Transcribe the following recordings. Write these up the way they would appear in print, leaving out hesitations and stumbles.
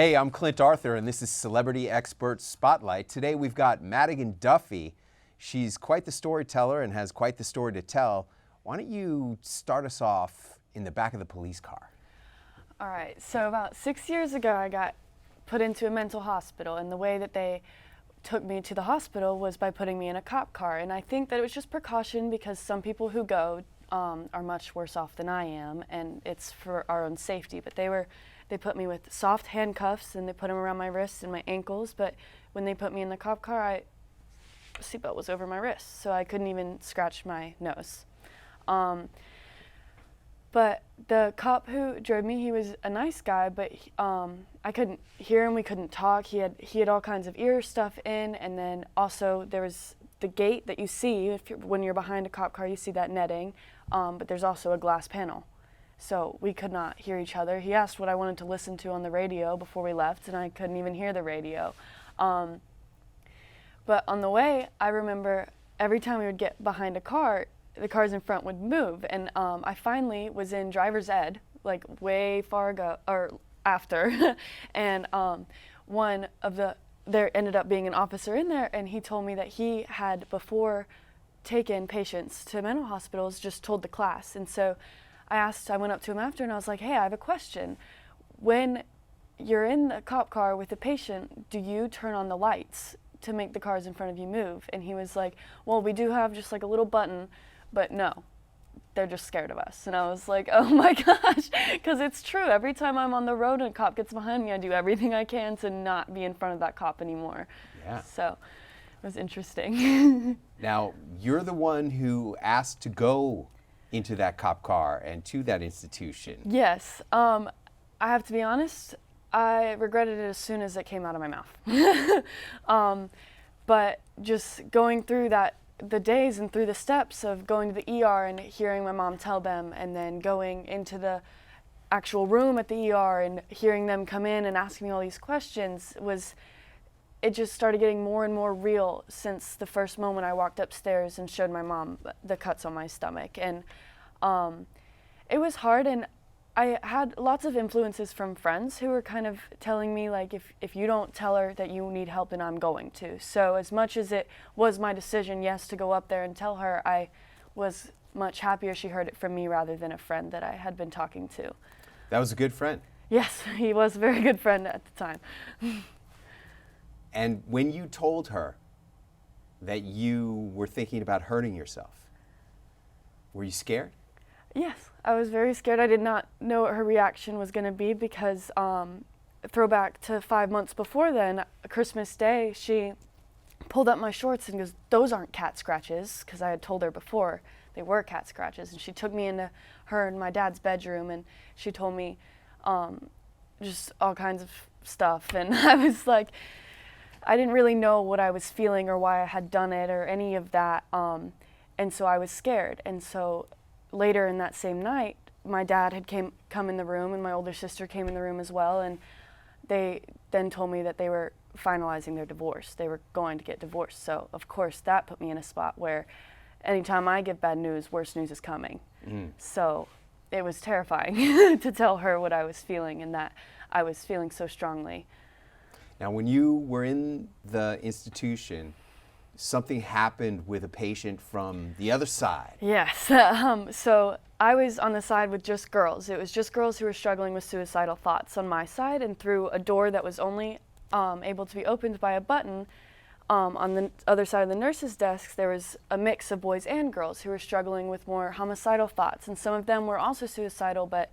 Hey, I'm Clint Arthur, and this is Celebrity Expert Spotlight. Today we've got Madigan Duffy. She's quite the storyteller and has quite the story to tell. Why don't you start us off in the back of the police car? All right, so about 6 years ago, I got put into a mental hospital, and the way that they took me to the hospital was by putting me in a cop car. And I think that it was just precaution because some people who go are much worse off than I am, and it's for our own safety. But they put me with soft handcuffs, and they put them around my wrists and my ankles. But when they put me in the cop car, seatbelt was over my wrist, so I couldn't even scratch my nose. But the cop who drove me, he was a nice guy, but I couldn't hear him. We couldn't talk. He had all kinds of ear stuff in, and then also there was the gate that you see when you're behind a cop car. You see that netting, but there's also a glass panel, so we could not hear each other. He asked what I wanted to listen to on the radio before we left, and I couldn't even hear the radio. But on the way, I remember every time we would get behind a car, the cars in front would move, and I finally was in driver's ed, like way far ago or after, and there ended up being an officer in there, and he told me that he had before taken patients to mental hospitals, just told the class. And so I went up to him after, and I was like, hey, I have a question. When you're in the cop car with a patient, do you turn on the lights to make the cars in front of you move? And he was like, well, we do have just like a little button, but no, they're just scared of us. And I was like, oh my gosh, because it's true. Every time I'm on the road and a cop gets behind me, I do everything I can to not be in front of that cop anymore. Yeah. So it was interesting. Now, you're the one who asked to go into that cop car and to that institution. Yes. I have to be honest, I regretted it as soon as it came out of my mouth. But just going through the days and through the steps of going to the ER and hearing my mom tell them, and then going into the actual room at the ER and hearing them come in and asking me all these questions, it just started getting more and more real since the first moment I walked upstairs and showed my mom the cuts on my stomach. And it was hard, and I had lots of influences from friends who were kind of telling me, like, if you don't tell her that you need help, then I'm going to. So as much as it was my decision, yes, to go up there and tell her, I was much happier she heard it from me rather than a friend that I had been talking to. That was a good friend. Yes, he was a very good friend at the time. And when you told her that you were thinking about hurting yourself, were you scared? Yes, I was very scared. I did not know what her reaction was going to be because throwback to 5 months before then, Christmas Day, she pulled up my shorts and goes, those aren't cat scratches, because I had told her before they were cat scratches. And she took me into her and my dad's bedroom, and she told me just all kinds of stuff. And I was like, I didn't really know what I was feeling or why I had done it or any of that. And so I was scared. And so later in that same night, my dad had come in the room, and my older sister came in the room as well, and they then told me that they were finalizing their divorce. They were going to get divorced. So of course that put me in a spot where anytime I get bad news, worse news is coming. So it was terrifying to tell her what I was feeling and that I was feeling so strongly. Now, when you were in the institution, something happened with a patient from the other side. Yes. So I was on the side with just girls. It was just girls who were struggling with suicidal thoughts on my side, and through a door that was only able to be opened by a button, on the other side of the nurse's desk, there was a mix of boys and girls who were struggling with more homicidal thoughts, and some of them were also suicidal, but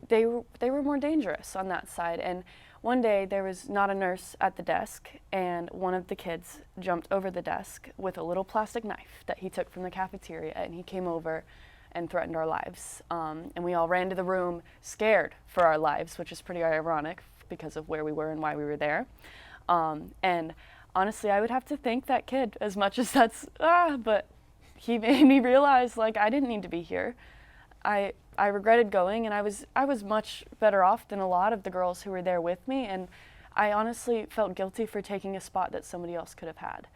they were more dangerous on that side. And one day there was not a nurse at the desk, and one of the kids jumped over the desk with a little plastic knife that he took from the cafeteria, and he came over and threatened our lives. And we all ran to the room scared for our lives, which is pretty ironic because of where we were and why we were there. And honestly, I would have to thank that kid, as much as that's, but he made me realize, like, I didn't need to be here. I regretted going, and I was much better off than a lot of the girls who were there with me, and I honestly felt guilty for taking a spot that somebody else could have had.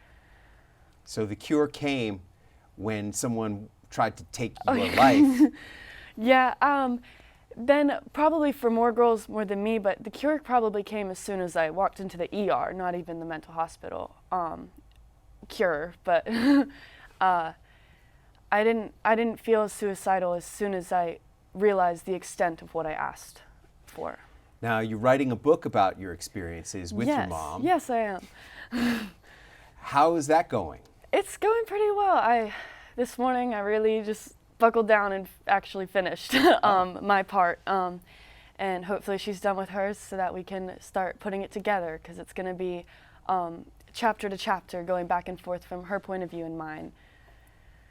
So the cure came when someone tried to take your life. Yeah, then probably for more girls more than me, but the cure probably came as soon as I walked into the ER, not even the mental hospital cure. But I didn't feel suicidal as soon as I realized the extent of what I asked for. Now, you're writing a book about your experiences with your mom. Yes, I am. How is that going? It's going pretty well. This morning I really just buckled down and actually finished my part. And hopefully she's done with hers so that we can start putting it together, because it's going to be chapter to chapter going back and forth from her point of view and mine.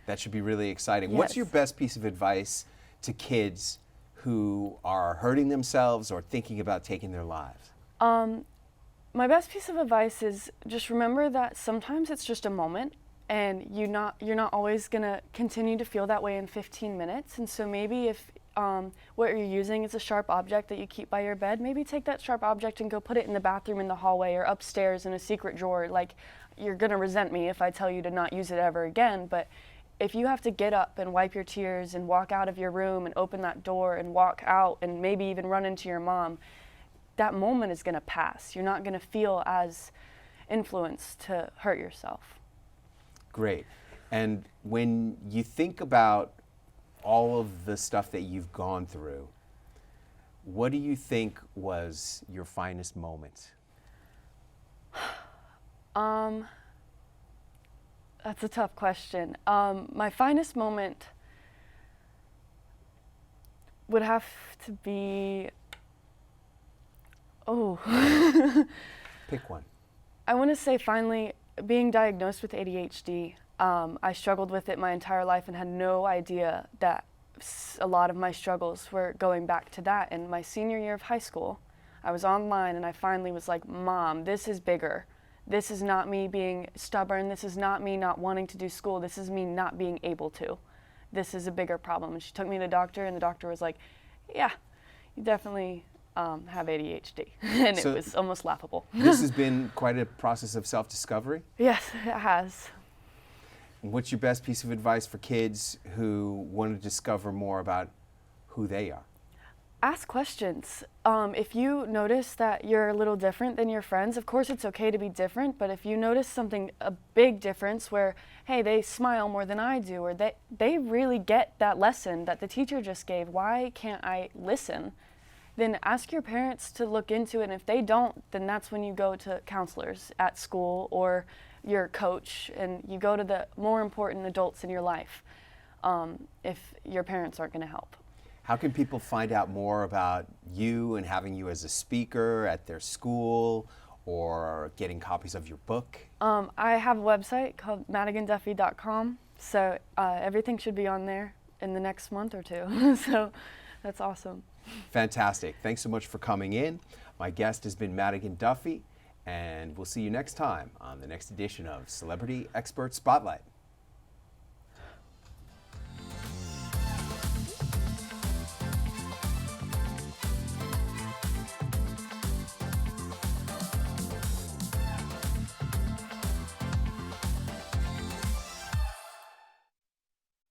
That should be really exciting. Yes. What's your best piece of advice to kids who are hurting themselves or thinking about taking their lives? My best piece of advice is just remember that sometimes it's just a moment, and you're not always gonna continue to feel that way in 15 minutes. And so maybe if what you're using is a sharp object that you keep by your bed, maybe take that sharp object and go put it in the bathroom, in the hallway, or upstairs in a secret drawer. Like, you're gonna resent me if I tell you to not use it ever again, but if you have to get up and wipe your tears and walk out of your room and open that door and walk out and maybe even run into your mom, that moment is going to pass. You're not going to feel as influenced to hurt yourself. Great. And when you think about all of the stuff that you've gone through, what do you think was your finest moment? That's a tough question. My finest moment would have to be, Pick one. I want to say finally being diagnosed with ADHD. I struggled with it my entire life and had no idea that a lot of my struggles were going back to that. In my senior year of high school, I was online and I finally was like, Mom, this is bigger. This is not me being stubborn. This is not me not wanting to do school. This is me not being able to. This is a bigger problem. And she took me to the doctor, and the doctor was like, yeah, you definitely have ADHD. And So it was almost laughable. This has been quite a process of self-discovery. Yes, it has. What's your best piece of advice for kids who want to discover more about who they are? Ask questions. If you notice that you're a little different than your friends, of course it's okay to be different, but if you notice a big difference where, hey, they smile more than I do, or they really get that lesson that the teacher just gave, why can't I listen? Then ask your parents to look into it, and if they don't, then that's when you go to counselors at school or your coach, and you go to the more important adults in your life if your parents aren't going to help. How can people find out more about you and having you as a speaker at their school, or getting copies of your book? I have a website called madiganduffy.com, so everything should be on there in the next month or two. So that's awesome. Fantastic. Thanks so much for coming in. My guest has been Madigan Duffy, and we'll see you next time on the next edition of Celebrity Expert Spotlight.